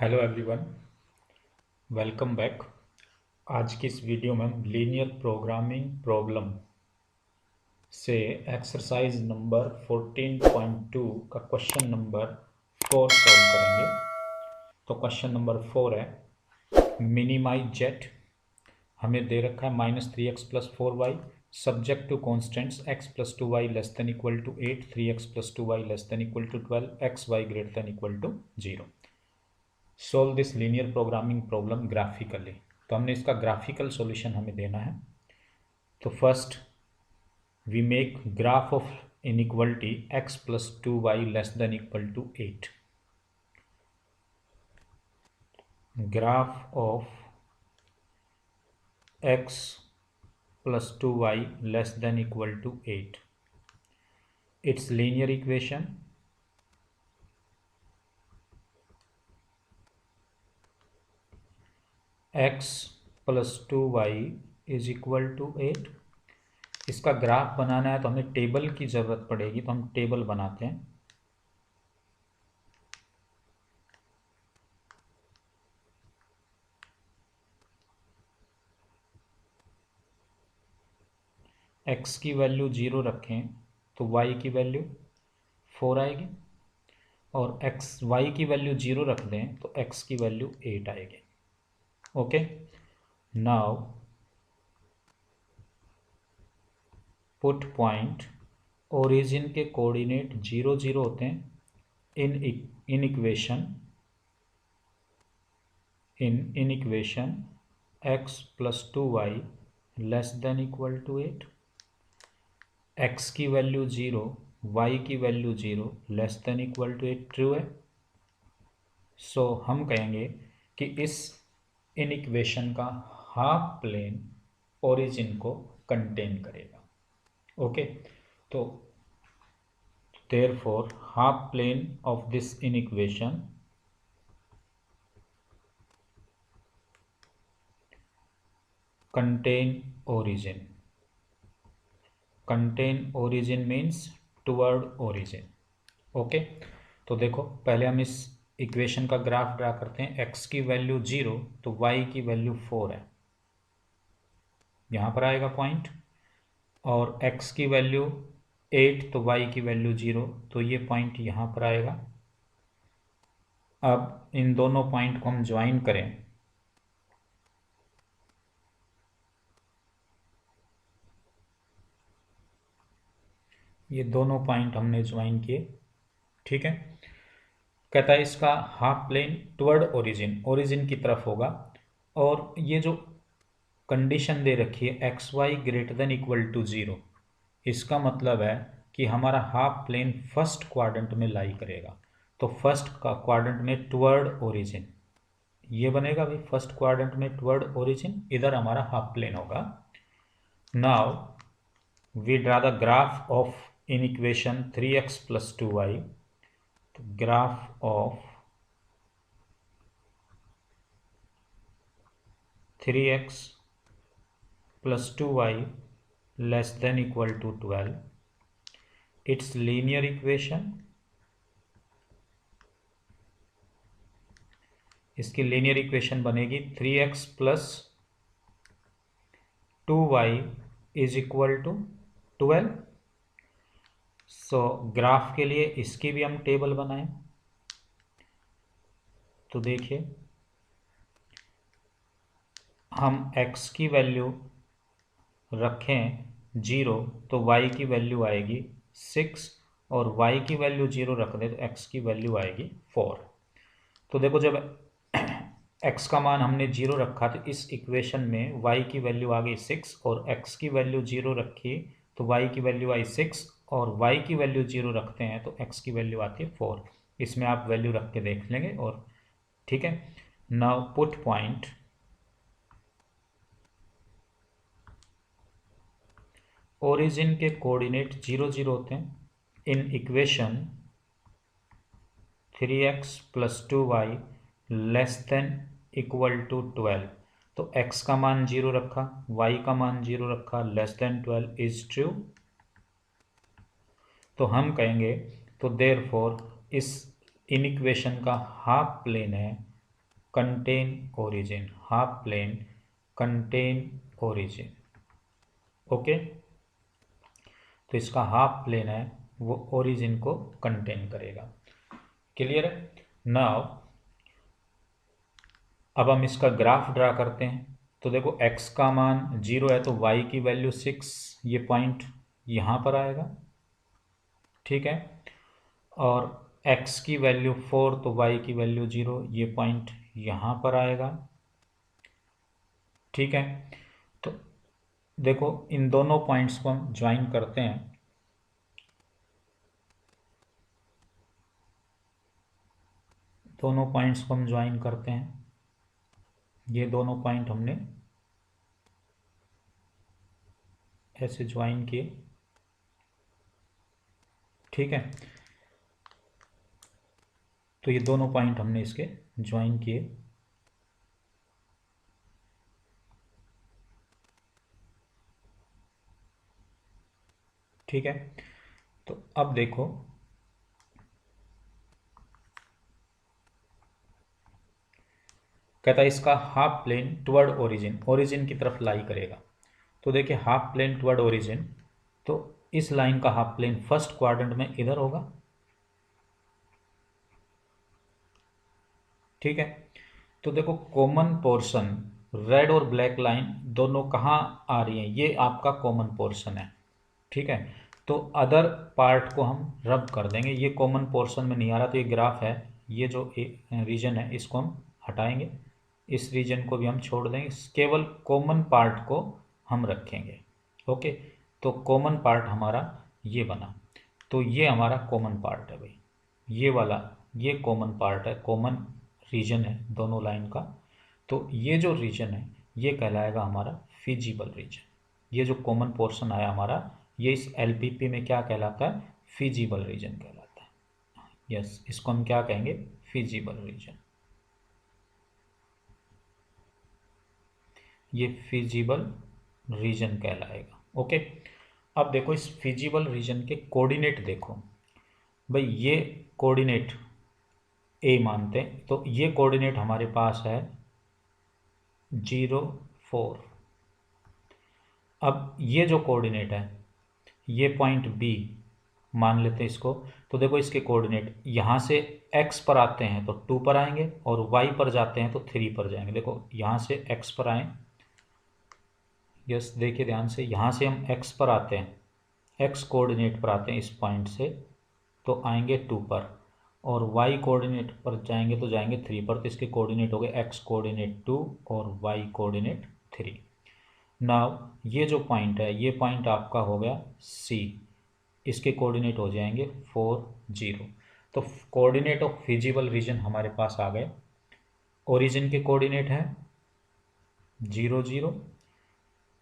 Hello everyone, welcome back. आज की इस वीडियो में हम लीनियर प्रोग्रामिंग प्रॉब्लम से एक्सरसाइज नंबर 14.2 का क्वेश्चन नंबर 4 सॉल्व करेंगे। तो क्वेश्चन नंबर 4 है मिनिमाइज जेट। हमें दे रखा है -3x + 4y subject to constants x + 2y <= 8, 3x + 2y <= 12, xy <= 0। Solve this linear programming problem graphically. तो हमने इसका ग्राफिकल सॉल्यूशन हमें देना है। तो first we make graph of inequality x + 2y <= 8। Graph of x + 2y <= 8, it's linear equation x + 2y = 8। इसका graph बनाना है तो हमें टेबल की ज़रूरत पड़ेगी, तो हम टेबल बनाते हैं। x की वैल्यू 0 रखें तो y की वैल्यू 4 आएगी, और y की वैल्यू 0 रख दें तो x की वैल्यू 8 आएगी। Okay, now put point, origin के कोऑर्डिनेट 0 0 होते हैं in equation x + 2y <= 8। x की वैल्यू 0, y की वैल्यू 0 <= 8 ट्रू है। सो हम कहेंगे कि इस इक्वेशन का हाफ प्लेन ओरिजिन को कंटेन करेगा। ओके, तो therefore half plane of this inequation contain origin means toward origin। Okay, तो देखो पहले हम इस इक्वेशन का ग्राफ ड्रा करते हैं। x की वैल्यू 0 तो y की वैल्यू 4 है, यहाँ पर आएगा पॉइंट, और x की वैल्यू 8 तो y की वैल्यू 0, तो ये पॉइंट यहाँ पर आएगा। अब इन दोनों पॉइंट को हम ज्वाइन करें, ये दोनों पॉइंट हमने ज्वाइन किए, ठीक है। कहता है इसका हाफ प्लेन टुवर्ड ओरिजिन की तरफ होगा, और ये जो कंडीशन दे रखी है xy > 0, इसका मतलब है कि हमारा हाफ प्लेन फर्स्ट क्वाड्रेंट में लाई करेगा। तो फर्स्ट क्वाड्रेंट में टुवर्ड ओरिजिन ये बनेगा भाई, फर्स्ट क्वाड्रेंट में टुवर्ड ओरिजिन, इधर हमारा हाफ प्लेन होगा। Now we draw the graph of inequation 3x + 2y। तो graph of 3x + 2y <= 12, it's linear equation, इसकी लीनियर इक्वेशन बनेगी 3x + 2y = 12। सो ग्राफ के लिए इसकी भी हम टेबल बनाएं। तो देखिए, हम x की वैल्यू रखें 0 तो y की वैल्यू आएगी 6, और y की वैल्यू 0 रख दें तो x की वैल्यू आएगी 4। तो देखो, जब x का मान हमने 0 रखा तो इस इक्वेशन में y की वैल्यू आ गई 6, और x की वैल्यू 0 रखी तो y की वैल्यू आई 6, और y की वैल्यू 0 रखते हैं तो x की वैल्यू आती है 4। इसमें आप वैल्यू रख के देख लेंगे, और ठीक है। नाउ पुट पॉइंट, ओरिजिन के कोऑर्डिनेट 0 0 होते हैं इन इक्वेशन 3x + 2y <= 12। तो x का मान 0 रखा, y का मान 0 रखा, <12 इज ट्रू। तो हम कहेंगे, तो देयरफॉर इस इनइक्वेशन का हाफ प्लेन है contain origin, half plane contain origin. Okay, तो इसका हाफ प्लेन है वो ओरिजिन को कंटेन करेगा। क्लियर है? नाउ अब हम इसका ग्राफ ड्रा करते हैं। तो देखो x का मान 0 है तो y की वैल्यू 6, ये पॉइंट यहाँ पर आएगा, ठीक है। और x की वैल्यू 4 तो y की वैल्यू 0, ये पॉइंट यहाँ पर आएगा, ठीक है। तो देखो इन दोनों पॉइंट्स को हम ज्वाइन करते हैं। दोनों पॉइंट्स को हम ज्वाइन करते हैं, ये दोनों पॉइंट हमने ऐसे ज्वाइन किए, ठीक है। तो ये दोनों पॉइंट हमने इसके ज्वाइन किए, ठीक है। तो अब देखो कहता है इसका half plane toward origin, origin की तरफ लाई करेगा। तो देखिए हाफ प्लेन टुवर्ड ओरिजिन, तो इस लाइन का हाफ प्लेन फर्स्ट क्वाड्रेंट में इधर होगा, ठीक है। तो देखो कॉमन पोर्शन रेड और ब्लैक लाइन दोनों कहाँ आ रही हैं, ये आपका कॉमन पोर्शन है, ठीक है। तो अदर पार्ट को हम रब कर देंगे, ये कॉमन पोर्शन में नहीं आ रहा, तो ये ग्राफ है, ये जो रीजन है इसको हम हटाएंगे, इस रीजन को भी हम छोड़ देंगे, केवल कॉमन पार्ट को हम रखेंगे। ओके, तो कॉमन पार्ट हमारा ये बना, तो ये हमारा कॉमन पार्ट है भाई, ये वाला ये कॉमन पार्ट है, कॉमन रीजन है दोनों लाइन का। तो ये जो रीजन है ये कहलाएगा हमारा फिजिबल रीजन, ये जो कॉमन पोर्शन आया हमारा ये इस एलपीपी में क्या कहलाता है, फिजिबल रीजन कहलाता है। यस, इसको हम क्या कहेंगे, फिजिबल रीजन, ये फिजिबल रीजन कहलाएगा। ओके, अब देखो इस फिजिबल रीजन के कोऑर्डिनेट देखो भाई, ये कोऑर्डिनेट ए मानते हैं, तो ये कोऑर्डिनेट हमारे पास है 0 4। अब ये जो कोऑर्डिनेट है ये पॉइंट बी मान लेते हैं इसको, तो देखो इसके कोऑर्डिनेट यहाँ से x पर आते हैं तो 2 पर आएंगे और y पर जाते हैं तो 3 पर जाएंगे। देखो यहाँ से x पर आए, यस देखिए ध्यान से, यहाँ से हम x पर आते हैं, x कोऑर्डिनेट पर आते हैं इस पॉइंट से तो आएंगे 2 पर, और y कोऑर्डिनेट पर जाएंगे तो जाएंगे 3 पर, तो इसके कोऑर्डिनेट हो गए x कोऑर्डिनेट 2 और y कोऑर्डिनेट 3। नाउ ये जो पॉइंट है ये पॉइंट आपका हो गया C, इसके कोऑर्डिनेट हो जाएंगे 4 0। तो कोऑर्डिनेट ऑफ फिजिबल रीजन हमारे पास आ गए। ओरिजिन के कोऑर्डिनेट है 0 0,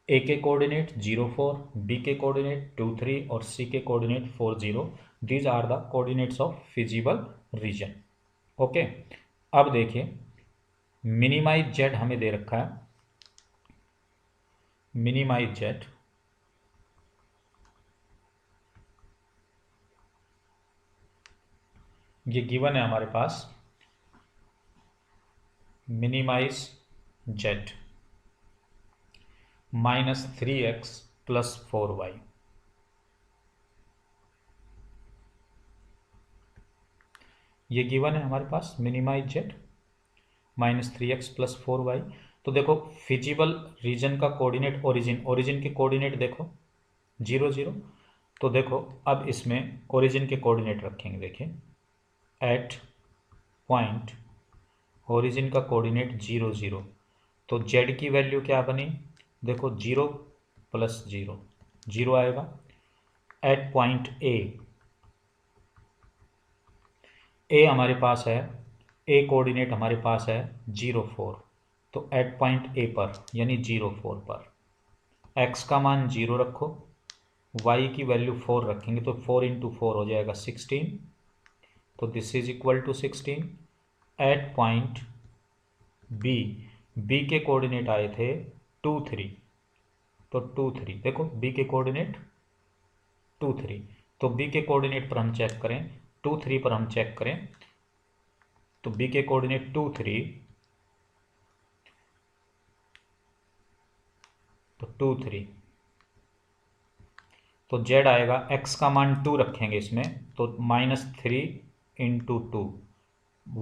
ए के कोऑर्डिनेट 0 4, बी के कोऑर्डिनेट 2 3 और सी के coordinate 4 0। These are the coordinates of feasible region. Okay, अब देखिए मिनिमाइज जेड हमें दे रखा है, मिनिमाइज जेड ये गिवन है हमारे पास, मिनिमाइज जेड -3x + 4y, ये गिवन है हमारे पास मिनिमाइज जेड -3x + 4y। तो देखो फिजिबल रीजन का कोऑर्डिनेट ओरिजिन, ओरिजिन के कोऑर्डिनेट देखो 0 0, तो देखो अब इसमें ओरिजिन के कोऑर्डिनेट रखेंगे, देखिए एट पॉइंट ओरिजिन का कोऑर्डिनेट 0 0, तो जेड की वैल्यू क्या बनी, देखो 0 + 0 0 आएगा। एट पॉइंट ए हमारे पास है, ए कोऑर्डिनेट हमारे पास है 0 4, तो एट पॉइंट ए पर यानी 0 4 पर x का मान 0 रखो, y की वैल्यू 4 रखेंगे तो 4 × 4 हो जाएगा 16, तो this is equal to 16। At point B, B के कोऑर्डिनेट आए थे 2 3, तो 2 3 देखो बी के कोऑर्डिनेट 2 3, तो बी के कोऑर्डिनेट पर हम चेक करें, 2 3 पर हम चेक करें तो बी के कोऑर्डिनेट 2 3 तो 2 3, तो z आएगा, x का मान 2 रखेंगे इसमें तो -3 इंटू 2,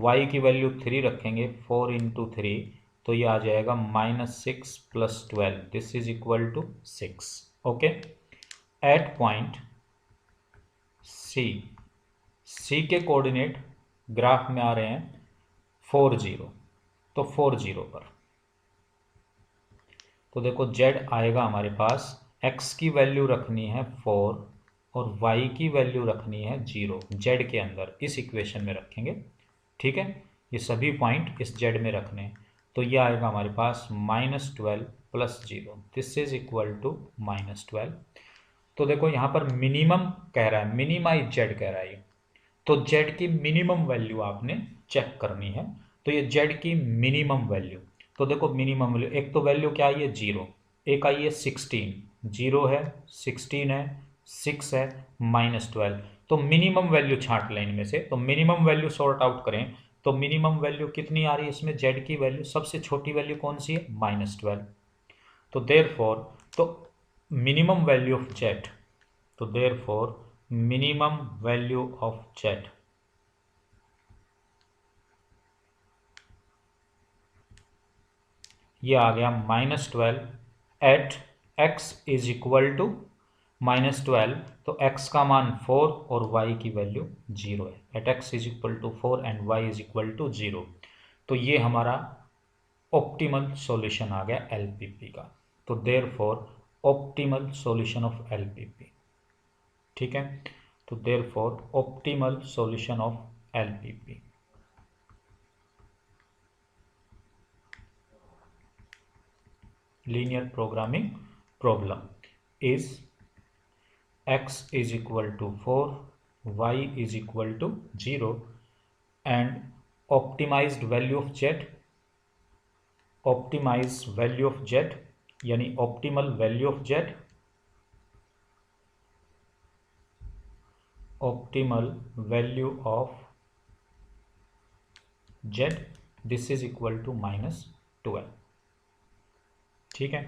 y की वैल्यू 3 रखेंगे 4 इंटू 3, तो ये आ जाएगा -6 + 12, this is equal to 6। Okay, at point C के कोऑर्डिनेट ग्राफ में आ रहे हैं 4 0, तो 4 0 पर तो देखो z आएगा हमारे पास, x की वैल्यू रखनी है 4 और y की वैल्यू रखनी है 0, z के अंदर इस इक्वेशन में रखेंगे। ठीक है, ये सभी पॉइंट इस z में रखने हैं, तो ये आएगा हमारे पास -12 + 0, दिस इज इक्वल टू -12। तो देखो यहाँ पर मिनिमम कह रहा है, मिनिमाइज z कह रहा है ये, तो z की मिनिमम वैल्यू आपने चेक करनी है। तो ये z की मिनिमम वैल्यू, तो देखो मिनिमम वैल्यू, एक तो वैल्यू क्या आई है 0, एक आई है 16, 0 है, 16 है, 6 है, -12, तो मिनिमम वैल्यू छांट लें इनमें से। तो मिनिमम वैल्यू सॉर्ट आउट करें तो मिनिमम वैल्यू कितनी आ रही है इसमें, z की वैल्यू सबसे छोटी वैल्यू कौन सी है, -12। तो देयरफॉर, तो मिनिमम वैल्यू ऑफ z, तो therefore minimum value of z ये आ गया -12 at x is equal to -12, तो x का मान 4 और y की वैल्यू 0 है, at x is equal to 4 and y is equal to 0। तो ये हमारा ऑप्टिमल सॉल्यूशन आ गया एलपीपी का। तो therefore optimal solution of LPP, ठीक है, तो therefore optimal solution of LPP, linear programming problem, is x is equal to 4, y is equal to 0 and optimized value of z, optimized value of z यानी optimal value of z, optimal value of z, this is equal to -12। ठीक है।